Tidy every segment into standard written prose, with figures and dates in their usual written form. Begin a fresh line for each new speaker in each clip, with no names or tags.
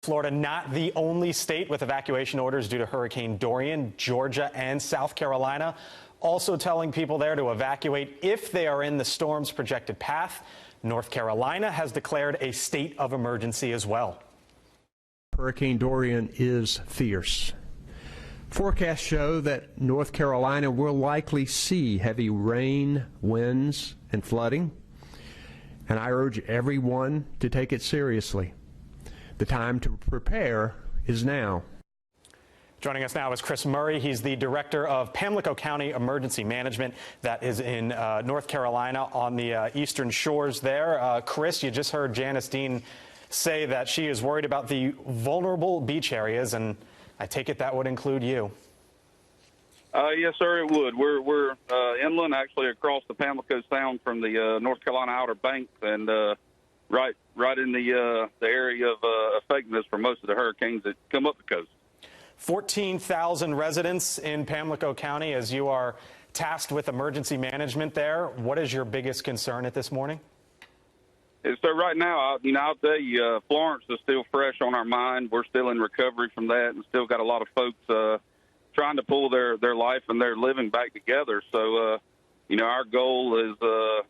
Florida, not the only state with evacuation orders due to Hurricane Dorian. Georgia and South Carolina also telling people there to evacuate if they are in the storm's projected path. North Carolina has declared a state of emergency as well.
Hurricane Dorian is fierce. Forecasts show that North Carolina will likely see heavy rain, winds, and flooding. And I urge everyone to take it seriously. The time to prepare is now.
Joining us now is Chris Murray. He's the director of Pamlico County Emergency Management. That is in North Carolina on the eastern shores there. Chris, you just heard Janice Dean say that she is worried about the vulnerable beach areas, and I take it that would include you.
Yes, sir, it would. We're inland, actually, across the Pamlico Sound from the North Carolina Outer Banks, and right in the area of effectiveness for most of the hurricanes that come up the coast. 14,000
residents in Pamlico County as you are tasked with emergency management there. What is your biggest concern at this morning?
So right now, I'll tell you, Florence is still fresh on our mind. We're still in recovery from that and still got a lot of folks trying to pull their life and their living back together. So, our goal is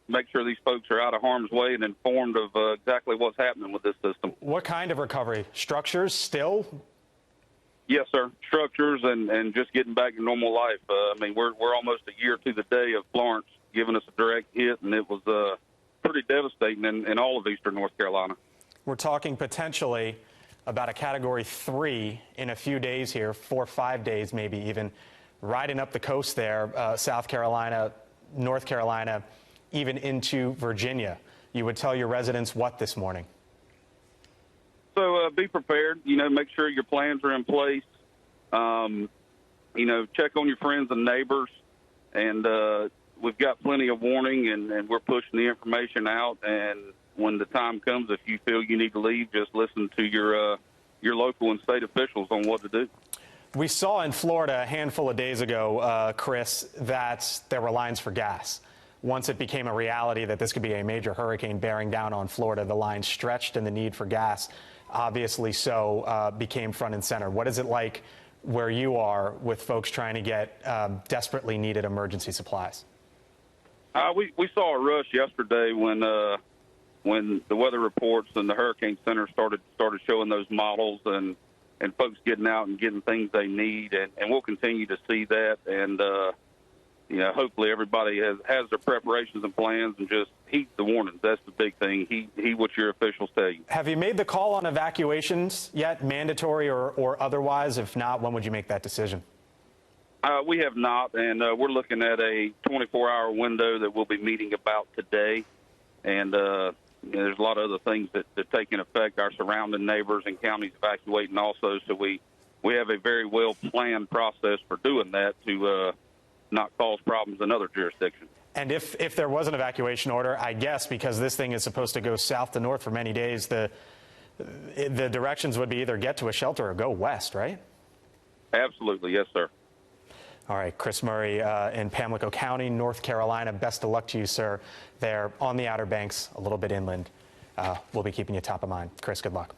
make sure these folks are out of harm's way and informed of exactly what's happening with this system.
What kind of recovery? Structures still?
Yes, sir. Structures and just getting back to normal life. We're almost a year to the day of Florence giving us a direct hit, and it was pretty devastating in all of eastern North Carolina.
We're talking potentially about a Category 3 in a few days here, 4 or 5 days maybe even, riding up the coast there, South Carolina, North Carolina, even into Virginia. You would tell your residents what this morning?
So be prepared, make sure your plans are in place, check on your friends and neighbors, and we've got plenty of warning, and we're pushing the information out. And when the time comes, if you feel you need to leave, just listen to your local and state officials on what to do.
We saw in Florida a handful of days ago, Chris, that there were lines for gas. Once it became a reality that this could be a major hurricane bearing down on Florida, the lines stretched and the need for gas, obviously so, became front and center. What is it like where you are with folks trying to get desperately needed emergency supplies?
We saw a rush yesterday when the weather reports and the Hurricane Center started showing those models and folks getting out and getting things they need, and we'll continue to see that. And hopefully everybody has their preparations and plans, and just heed the warnings. That's the big thing. Heed what your officials tell you.
Have you made the call on evacuations yet, mandatory or otherwise? If not, when would you make that decision?
We have not, and we're looking at a 24-hour window that we'll be meeting about today. And there's a lot of other things that take in effect. Our surrounding neighbors and counties evacuating also, so we have a very well-planned process for doing that to not cause problems in other jurisdictions.
And if there was an evacuation order, I guess because this thing is supposed to go south to north for many days, the directions would be either get to a shelter or go west, right?
Absolutely, yes, sir.
All right, Chris Murray in Pamlico County, North Carolina. Best of luck to you, sir. There on the Outer Banks, a little bit inland. We'll be keeping you top of mind. Chris, good luck.